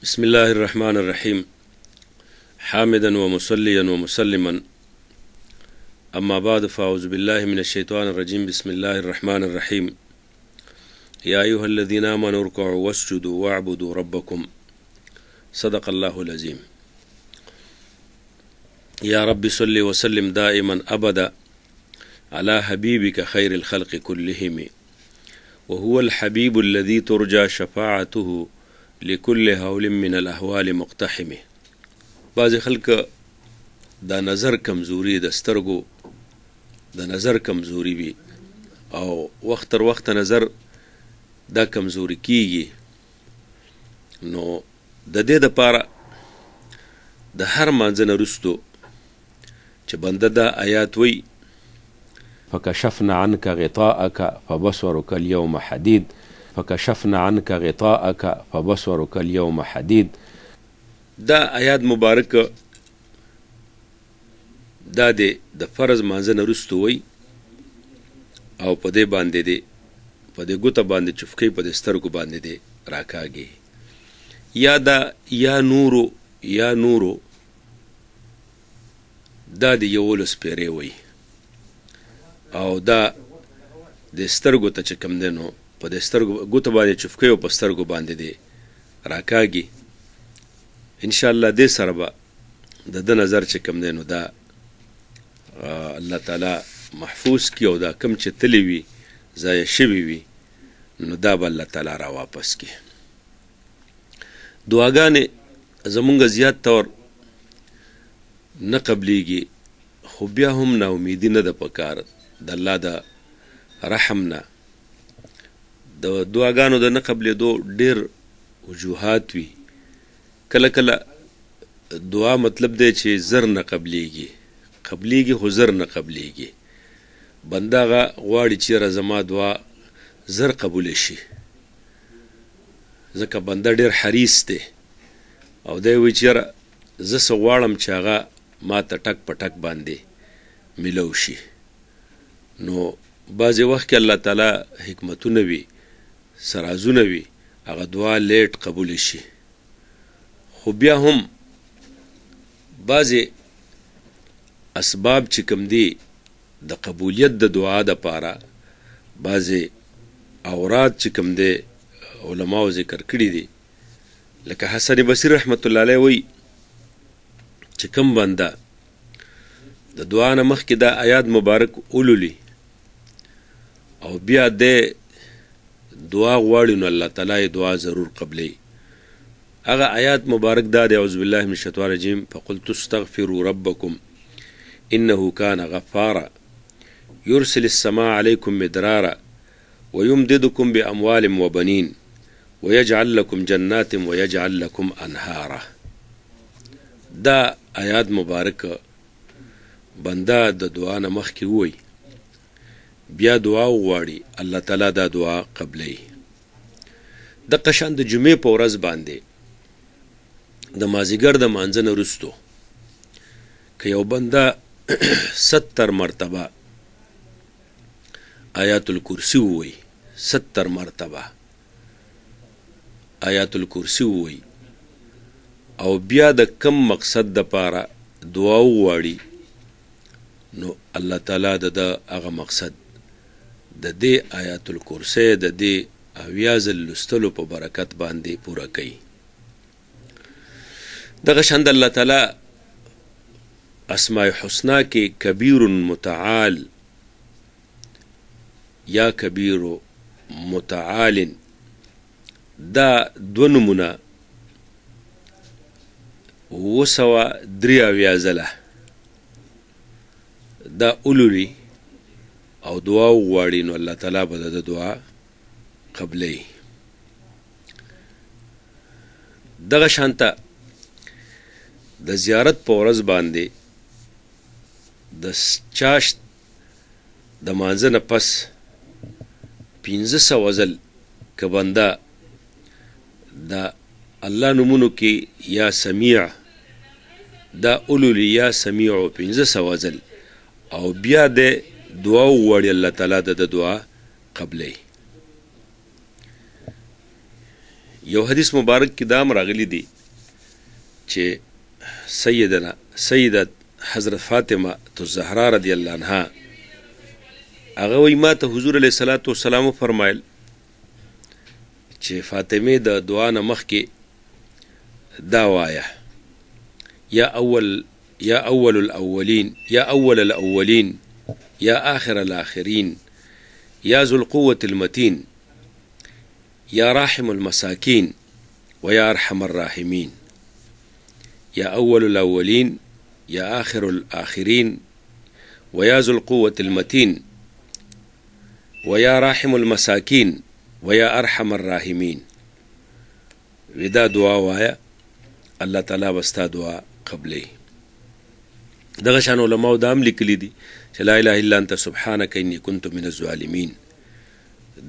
بسم الله الرحمن الرحيم حامدا ومصليا ومسلما أما بعد فأعوذ بالله من الشيطان الرجيم بسم الله الرحمن الرحيم يا أيها الذين آمنوا اركعوا واسجدوا واعبدوا ربكم صدق الله العظيم. يا رب صل وسلم دائما أبدا على حبيبك خير الخلق كلهم وهو الحبيب الذي ترجى شفاعته لكل هول من الاحوال مقتحم. بعض خلق دا نظر کمزوری د سترګو د نظر کمزوری وي او وخت تر وخت نظر دا کمزوری کیږي، نو د دې دپاره د هر مانځه نه وروستو چې بنده دا آیات وی فکشفنا عنك غطاءك فبصرك اليوم حديد فکشفنا عنك غطاءك فبصرك اليوم حديد. دا آیات مبارک دا د فرض مانځه نه وروستو وی او په دې باندې دی په دې ګوته باندې چفکۍ په دې سترګو باندې دی راکاږي. یا دا یا نورو دا د یولس پیرې وی او دا د سترګو ته چې کوم دی نو په دې سترګو ګوته باندې چفکۍ او په سترګو باندې دی راکاږي. انشاءالله دې سره به د ده نظر چې کوم دی نو دا الله تعالی محفوظ کړي او دا کوم چې تللی وي ضایع شوي وي نو دا به الله تعالی را واپس کړي. دعاګانې زمونږ زیات طور نه قبلیږي، خو بیا هم ناامیدي نه ده پکار د الله د رحم نه. د دعاګانو د نه قبلېدو ډېر وجوهات وي. کله کله دعا مطلب دی چې زر نه قبلیږي خو زر نه قبلیږي. بنده هغه غواړي چې یاره زما دعا زر قبوله شي، ځکه بنده ډېر حریص دی او دی وایي چې یاره زه څه غواړم چې هغه ما ته ټک په ټک باندې میلو شي. نو بعضې وخت کې الله تعالی حکمتونه وي، سرازونه وي، هغه دعا لیټ قبول شي. خو بیا هم بعضې اسباب چې کوم دي د قبولیت د دعا دپاره، بعضې اوراد چې کوم دی علماو ذکر کړي دي، لکه حسن بصري رحمت الله علیه وی چې کوم بنده د دعا نه مخکې دا آیات مبارک اولولي او بیا د دعا غواړي نو الله تعالی دعا ضرور قبلی. هغه آیات مبارک دا دی اعوذ بالله من الشیطان الرجیم فقلت استغفروا ربکم انه کان غفارا یرسل السماء علیکم مدرارا ویمددکم باموال وبنین ویجعل لکم جنات ویجعل لکم انهارا. دا آیات مبارک بنده د دعا نه مخکې ووایي، بیا دعا وغواړي، الله تعالی دا دعا قبلی. دقه شان د جمعې په ورځ باندې د مازدیګر د مانځه نه وروستو که یو بنده 70 مرتبه آیات الکرسی ووایي، 70 مرتبه آیات الکرسی ووایي او بیا د کم مقصد دپاره دعا وغواړي، نو الله تعالی د هغه مقصد د دې آیات الکرسی د دې 80 ځل لوستلو په برکت باندې پوره کوي. دغه شان د الله تعالی اسماء حسنا کې کبیر متعال یا کبیر متعال دا دو نمونه 273 ځله دا اولولي او دعا وغواړي نو الله تعالی به د دعا قبلی. دغه شانته د زیارت په ورځ باندې د چاشت د مانځه نه پس 1500 ځل که بنده د الله نومونو کې یا سمیع دا اولولي یا سمیع 1500 ځل او بیا د دعا وغواړي الله تعالی د دعا قبلی. یو حدیث مبارک کې دا هم راغلی دی چې سیدت حضرت فاطمه الزهرا رضی الله عنها هغه وایي ما ته حضور علیه الصلاة والسلام فرمایل چې فاطمه د دعا نه مخکې دا وایه یا اول الاولین یا اول الاولین یا آخر الاخرین یا ذو القوة المتین یا راحم المساکین ویا ارحم الراحمین یا اول الاولین یا آخر الاخرین ویا ذو القوة المتین ویا راحم المساکین ویا ارحم الراحمین. ودا دعا وایا الله تعالی بستا دعا قبلی. دغه شان علماء دا هم لیکلی دي چې لا اله الا انت سبحانك انی كنت من الظالمین.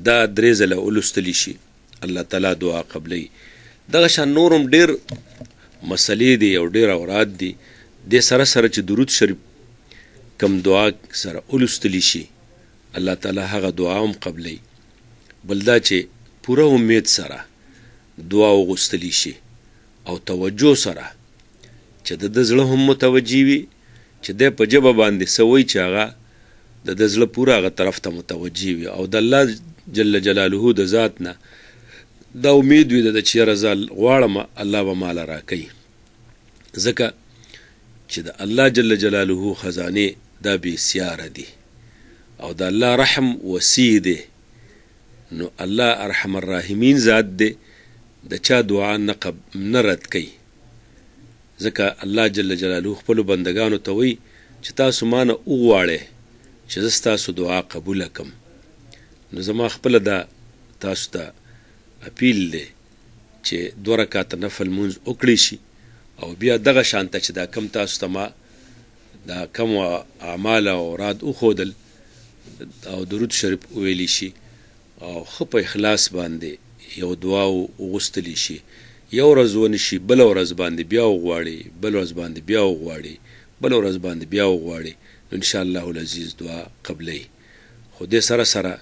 دا درې ځله ولوستلی شي الله تعالی دعا قبلی. دغه شان نورم ډیر مسلې دي او ډیر اوراد دي د سره سره چې درود شریف کم دعا سره ولوستلی شي الله تعالی هغه دعا هم قبلی. بل دا چې پوره امید سره دعا وغوستلی شي او توجه سره چې د زړه هم متوجي وي چې د په ژبه باندې سوی چې هغه د زړه پوره هغه طرف ته متوجي وي او د الله جل جلاله د ذات نه دا امید وي د چې رضا غواړم الله به مال راکوي. ځکه چې د الله جل جلاله خزانه دا بسیاره دي او د الله رحم وسیع دی. نو الله ارحم الراحمین ذات دی د چا دعا نه رد کوي. ځکه الله جل جلاله خپلو بندګانو ته وایي چې تاسو مانه وغواړئ چې زه ستاسو دعا قبوله کړم. نو زما خپله دا تاسو ته اپیل دی چې 2 رکعاته نفل مونځ وکړی شي او بیا دغه شانته چې دا کم تاسو ته ما دا کم اعمال او اوراد وښودل او درود شریف وویلی شي او ښه په اخلاص باندې یو دعا وغوستلی شي. یو ورځ ونه شي بله ورځ باندې بیا وغواړي بله ورځ باندې بیا وغواړي بله ورځ باندې بیا وغواړي نو انشاءالله العزیز دعا قبلی. خو دې سره سره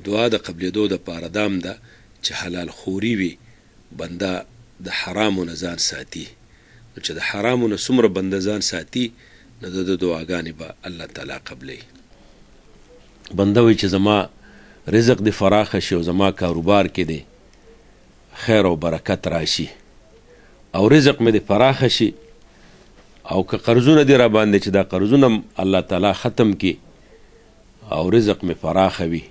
دعا د قبلېدو دپاره دام ده چې حلال خوري وي بنده د حرامو نه ځان ساتي. نو چې د حرامو نه څومره بنده ځان ساتي نو د دعاګانې به الله تعالی قبلی. بنده وایي چې زما رزق دی فراخه شي او زما کاروبار کې دی خیر او برکت راشي او رزق مې دی فراخه شي او که قرضونه دی را باندې چې دا قرضونه الله تعالی ختم کی او رزق مې فراخه وي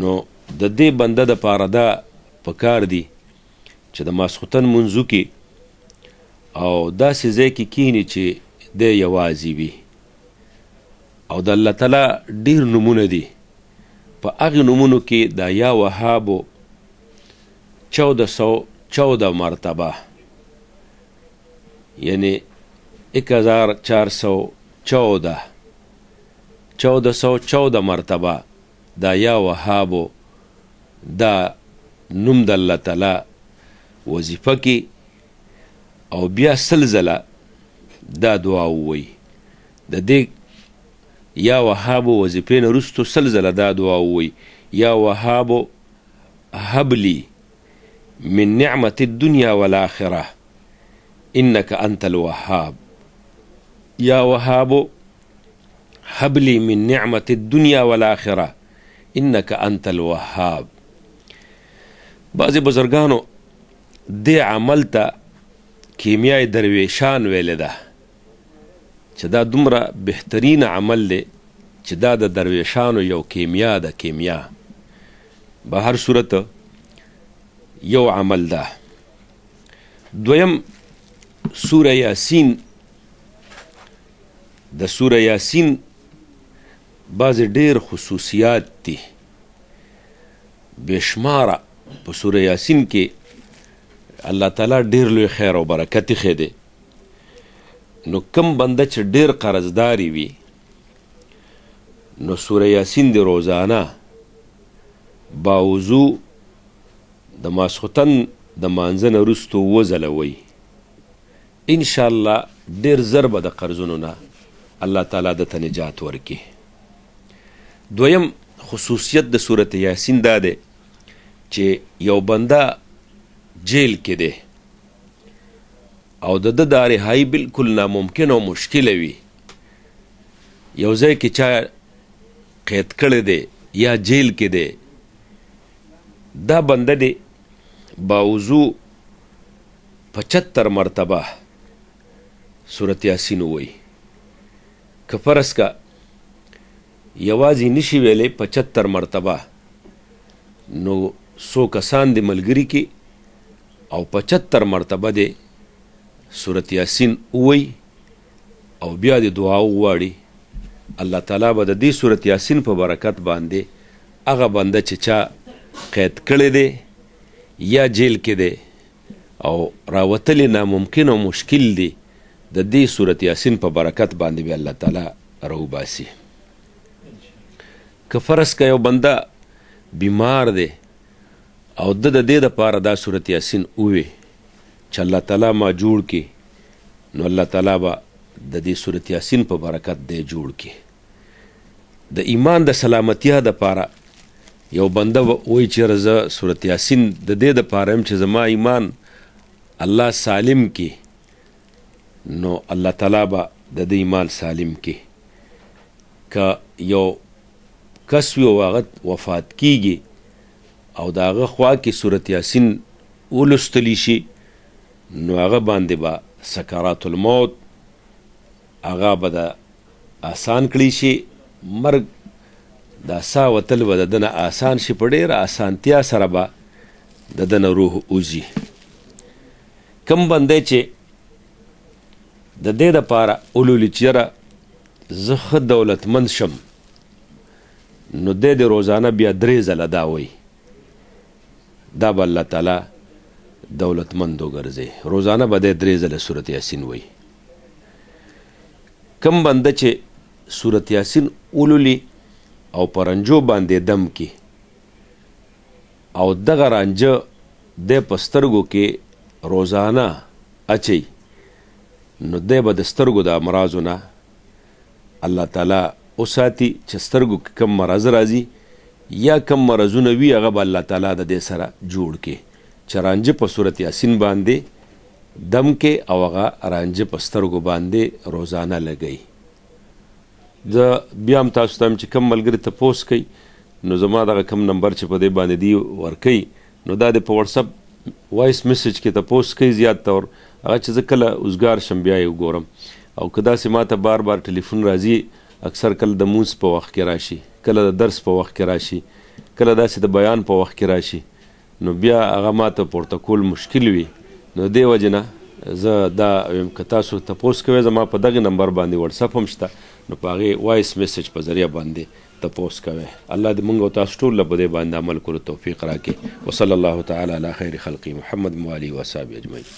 نو د دې بنده د پاره دا پکار دی چې د ماسخوتن منځو کې او داسې ځای کې کینی چې دی یوازې وي او د الله تعالی ډیر نمونه دي. په هغې نومونو کې دا یا وهابو 1414 مرتبه یعنی 1414 مرتبه دا یا وهابو دا نوم د الله تعالی وظیفه کې او بیا سلزله دا دعا ووایي. د دې یا وهابو وظیفې نه وروستو سلزله دا دعا ووایي یا وهابو هب لي من نعمة الدنيا والآخرة إنك أنت الوهاب. يا وهاب هب لي من نعمة الدنيا والآخرة إنك أنت الوهاب. بعضی بزرگانو دې عمل ته کیمیای درویشان ویلې ده چې دا دومره بهترین عمل دی چې دا د درویشانو یو کیمیا ده. کیمیا به هر صورت یو عمل ده. دویم سوره یاسین. د سوره یاسین بعضې ډیر خصوصیات دي بشماره. په سوره یاسین کې الله تعالی ډیر لوی خیر او برکت ایښی دی. نو کم بنده چې ډیر قرضداري وي نو سوره یاسین دی روزانه باوضو د ماسخوتن د مانځه نه وروستو وځله وی انشاءالله ډیر زر به د قرضونو نه الله تعالی دته نجات ورکړي. دویم خصوصیت د سورت یاسین دا دی چې یو بنده جیل کې دی او د ده دا رهایي بالکل ناممکن او مشکله وي، یو ځای کې چا قید کړی دی یا جیل کې دی، دا بنده دی باوضو 75 مرتبه سورت یاسین ووایي. که فرض کا یوازې نشي ویلی 75 مرتبه، نو څو کسان د ملګري کې او 75 مرتبه دی سورت یاسین ووایي او بیا د دعا وغواړي، الله تعالی به د دې سورت یاسین په برکت باندې هغه بنده چې چا قید کړی دی یا جیل کې دی او راوتلی ناممکن او مشکل دی، د دې سورت یاسین په برکت باندې به الله تعالی راوباسي. که فرض که یو بنده بیمار دی او د دې دپاره دا سورت یاسین ووي چې الله تعالی ما جوړ کړي، نو الله تعالی به د دې سورت یاسین په برکت دی جوړ کړي. د ایمان د سلامتیا دپاره یو بنده وایي چې زه سورت یاسین د دې دپاره یم چې زما ایمان الله سالم کړي، نو الله تعالی به د دې ایمان سالم کړي. که یو کس وي او هغه وفات کیږي او د هغه خوا کې سورت یاسین ولوستلی شي، نو هغه باندې به سکرات الموت هغه به د آسان کړی شي، مرګ دا ساه وتل به د ده نه آسان شي، په ډېره آسانتیا سره به د ده نه روح وځي. کم بندی چې د دې دپاره ولولي چې یاره زه ښه دولتمند شم، نو دی د روزانه بیا 3 ځله دا وایي، دا به الله تعالی دولتمند وګرځي. روزانه به دی 3 ځله سورت یاسین وایي. کم بنده چې سورت یاسین ولولي او په رنجو باندې دم کی او دغه رانجه دی په سترګو کې روزانه اچي، نو دی به د سترګو د امراضو نه الله تعالی وساتي چې سترګو کې کم مرض راځي یا کم مرضونه وي هغه به الله تعالی د دې سره جوړ کړي چې رانجه په صورت یاسین باندې دم کې او هغه رانجه په سترګو باندې روزانه لګوي. زه بیا هم تاسو ته هم چې کم ملګري تپوس کوي، نو زما دغه کم نمبر چې په دې باندې دی ورکوي، نو دا د په وټساپ وایس میسیج کې تپوس کوي زیات طور، هغه چې زه کله اوزګار شم بیا یې وګورم. او که داسې ما ته بار بار ټلیفون راځي، اکثر کله د مونځ په وخت کې راشي، کله د درس په وخت کې راشي، کله داسې د بیان په وخت کې راشي، نو بیا هغه ما ته پورته کول مشکل وي. نو دې وجې نه زه دا ویم که تاسو تپوس کوئ، زما په دغې نمبر باندې وټساپ هم شته، نو په هغې وایس میسیج په ذریعه باندې تپوس کوئ. الله دې موږ او تاسو ټول له په دې باندې عمل کولو توفیق راکړي. وصلی الله تعالی علی خیر خلقی محمد و آله و اصحابه اجمعین.